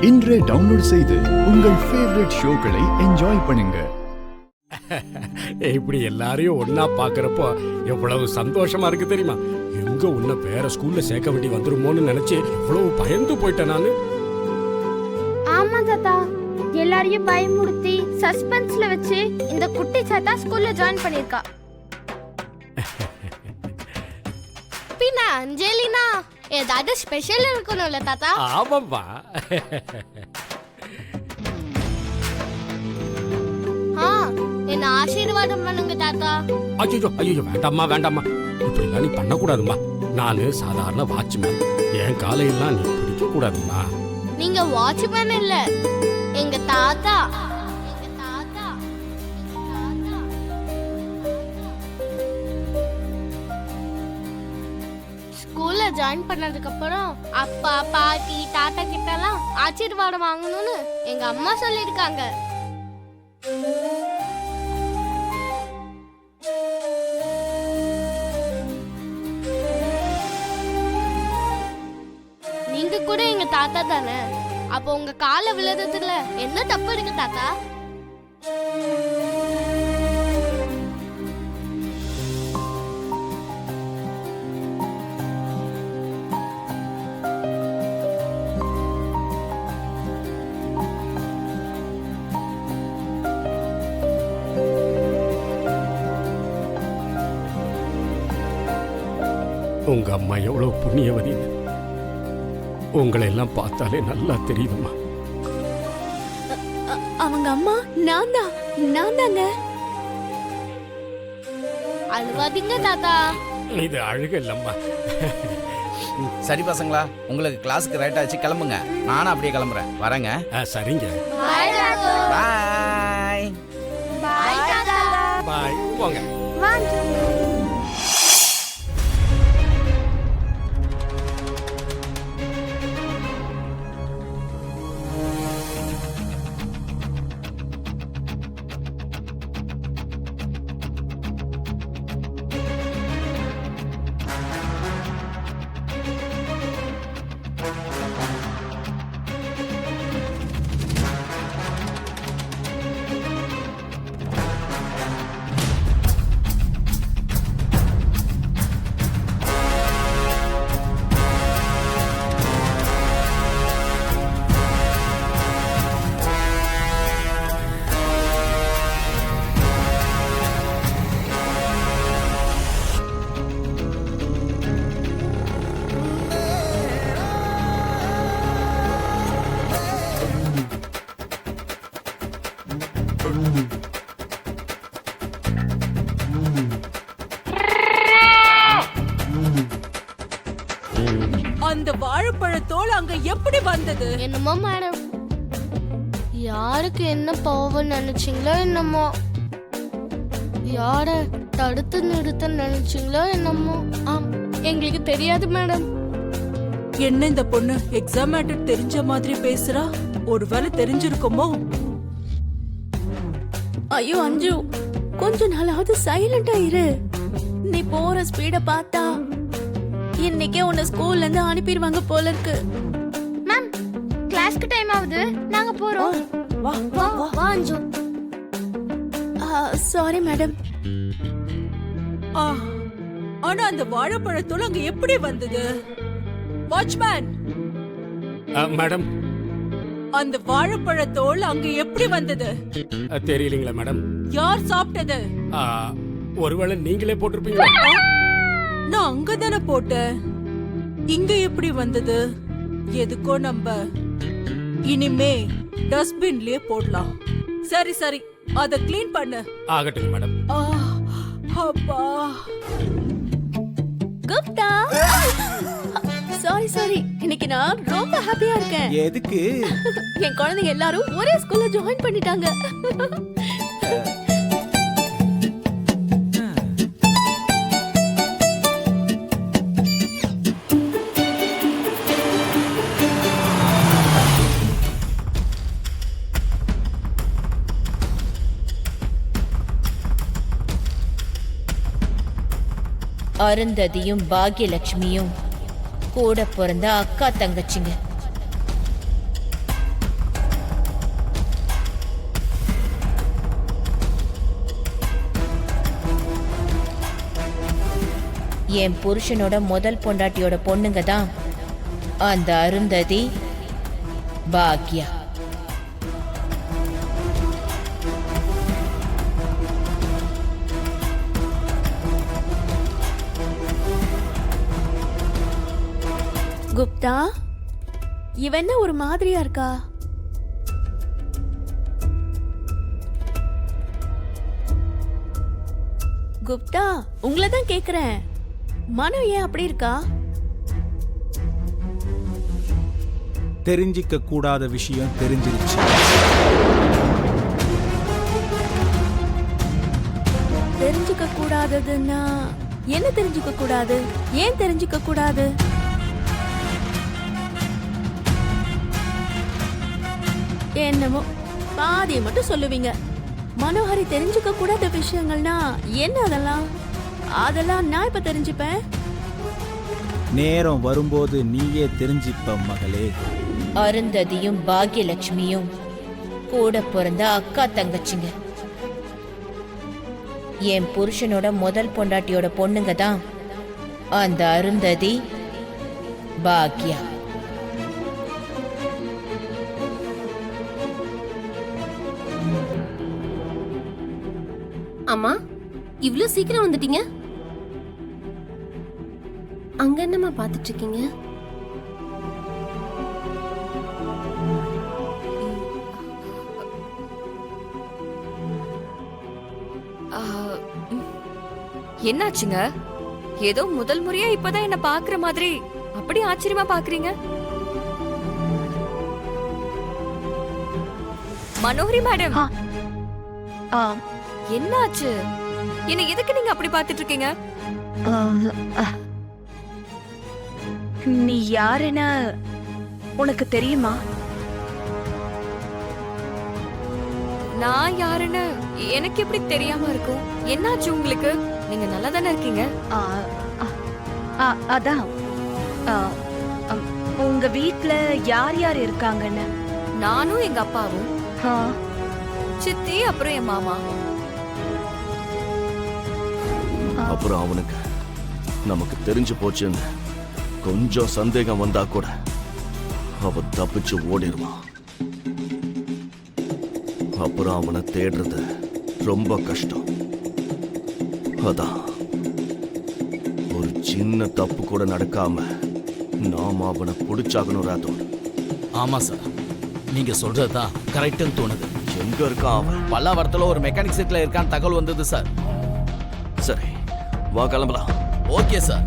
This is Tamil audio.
இன்றே டவுன்லோட் செய்து உங்கள் ஃபேவரட் ஷோக்களை என்ஜாய் பண்ணுங்க. இப்படி எல்லாரையும் ஒன்னா பாக்குறப்போ எவ்வளவு சந்தோஷமா இருக்கு தெரியுமா? எங்க உன்ன வேற ஸ்கூல்ல சேர்க்க வேண்டி வந்துருமோன்னு நினைச்சு எவ்வளவு பயந்து போயிட்டேன் நானு. ஆமா தாத்தா, எல்லாரையும் பயமுறுத்தி சஸ்பென்ஸ்ல வச்சு இந்த குட்டி சாத்தா ஸ்கூல்ல ஜாயின் பண்ணிருக்கா. பின்ன அஞ்சலினா ஏதாவது ஸ்பெஷல் இருக்கணும்ல தாத்தா? ஆமாம்பா. என்ன ஆசீர்வாதம் பண்ணுங்க தாத்தா. ஐயோ ஐயோ, வேண்டாம்மா வேண்டாம்மா, இப்படிலாம் நீ பண்ணக்கூடாதும்மா. நானு சாதாரண வாட்ச்மேன், என் காலையெல்லாம் நீ பிடிக்க கூடாதும்மா. நீங்க வாட்ச்மேன் இல்ல, எங்க தாத்தா. ஸ்கூல்ல ஜாயின் பண்ணதுக்கு அப்புறம் அப்பா பாட்டி தாத்தா கிட்ட எல்லாம் ஆசீர்வாதம் வாங்கணும்னு எங்க அம்மா சொல்லிருக்காங்க. நீங்க கூட எங்க தாத்தா தானே, அப்போ உங்க கால விழுறதுல என்ன தப்பு இருக்கு தாத்தா? உங்க அம்மா எவ்வளவு புண்ணியவதி, உங்களை எல்லாம் பார்த்தாலே நல்லா தெரியுதுமா. அவங்க அம்மா நான் தாங்க. அழுவாதீங்க தாத்தா. இது அழுக இல்லம்மா. சரி பசங்களா, உங்களுக்கு கிளாஸுக்கு ரைட் ஆச்சு, கிளம்புங்க. நானும் அப்படியே கிளம்புறேன், வரேங்க. சரிங்க. பாய். பாய் தாத்தா. பாய், போங்க. அந்த வாழைப்பழத்தோல் அங்க எப்படி வந்தது? என்னமோ மேடம், யாருக்கு என்ன பாவம் நினைச்சீங்களோ என்னமோ, யார தடுத்து நிறுத்த நினைச்சீங்களோ என்னமோ, எங்களுக்கு தெரியாது மேடம். என்ன இந்த பொண்ணு எக்ஸாம் மேட்டர் தெரிஞ்ச மாதிரி பேசுறா? ஒருவேளை தெரிஞ்சிருக்குமோ? ஐயோ அஞ்சு, கொஞ்ச நாளாவது சைலண்டா இரு. நீ போற ஸ்பீட பார்த்தா இன்னைக்கே உன்னை ஸ்கூல்ல இருந்து அனுப்பிடுவாங்க போல இருக்கு. மேம், கிளாஸ்க்கு டைம் ஆகுது, நாங்க போறோம். வா வா வா அஞ்சு. Sorry madam. ஆனா அந்த வாழைப்பழத்தோல் அங்க எப்படி வந்தது? வாட்ச்மேன் மேடம், அந்த வாழைப்பழத்தோல் அங்க எப்படி வந்தது? தெரியலீங்களா மேடம். யார் சாப்பிட்டது? ஒருவேளை நீங்களே போட்டிருப்பீங்களா? நான் அங்கதானே போட்டேன், இங்க எப்படி வந்தது? எதுக்கோ நம்ம இனிமே டஸ்ட்பின்லயே போடலாம். சரி சரி, அத கிளீன் பண்ணு. ஆகட்டும் மேடம். அப்பா, குப்தா. சாரி, இன்னைக்கு நான் ரொம்ப ஹாப்பியா இருக்கேன். எதுக்கு? என் குழந்தைங்க எல்லாரும் ஒரே ஸ்கூல்ல ஜாயின் பண்ணிட்டாங்க. அருந்ததியும் பாக்யலட்சுமியும் கூட பிறந்த அக்கா தங்கச்சிங்க. என் புருஷனோட முதல் பொண்டாட்டியோட பொண்ணுங்க தான் அந்த அருந்ததி, பாக்யா. குப்தா, இவ என்ன ஒரு மாதிரியா இருக்கா? குப்தா, உங்களை தான் கேக்குறேன். மனு ஏன் அப்படி இருக்கா? தெரிஞ்சிக்க கூடாத விஷயம் தெரிஞ்சிருச்சு. தெரிஞ்சுக்க கூடாததுன்னா என்ன தெரிஞ்சுக்க கூடாது? ஏன் தெரிஞ்சுக்க கூடாது? என்னமோ பாதியை மட்டும் சொல்லுவீங்க. மனோஹரி தெரிஞ்சுக்க கூடாத விஷயங்கள்னா என்ன? அதெல்லாம் நான் இப்ப தெரிஞ்சுப்பேன். நேரம் வரும்போது நீயே தெரிஞ்சிப்ப மகளே. அருந்ததியும் பாக்யலட்சுமியும் கூட பிறந்த அக்கா தங்கச்சிங்க. என் புருஷனோட முதல் பொண்டாட்டியோட பொண்ணுங்க தான் அந்த அருந்ததி, பாக்யா. அம்மா, இவ்ளோ சீக்கிரம் வந்துட்டீங்க? அங்க என்னம்மா பாத்துட்டு இருக்கீங்க? என்னாச்சுங்க? ஏதோ முதல் முறையா இப்பதான் என்ன பாக்குற மாதிரி அப்படி ஆச்சரியமா பாக்குறீங்க. மனோஹரி மேடம், என்னாச்சு? என்ன எதுக்கு நீங்க அப்படி பாத்துட்டு இருக்கீங்க? நீ யாருன்னு உனக்கு தெரியுமா? நான் யாருன்னு எனக்கு எப்படி தெரியாம இருக்கும்? என்னாச்சு உங்களுக்கு? நீங்க நல்லா தானே இருக்கீங்க? அதான் உங்க வீட்ல யார் யார் இருக்காங்கன்னு. நானும் எங்க அப்பாவும், சித்தி, அப்புறம் என் மாமா. அப்புறம் அவனுக்கு நமக்கு தெரிஞ்சு போச்சுன்னு கொஞ்சம் சந்தேகம் வந்தா கூட அவன் தப்பிச்சு ஓடிடுவான். அப்புறம் அவனை தேடுறது ரொம்ப கஷ்டம். அதான் ஒரு சின்ன தப்பு கூட நடக்காம நாம அவனை பிடிச்சாகணும் ராதோர். ஆமா சார், நீங்க சொல்றதுதான் கரெக்ட்னு தோணுது. எங்க இருக்கான் அவன்? பல்லாவரத்துல ஒரு மெக்கானிக் செட்ல இருக்கான்னு தகவல் வந்தது சார். சரி, வா கிளம்பலாம். Okay sir.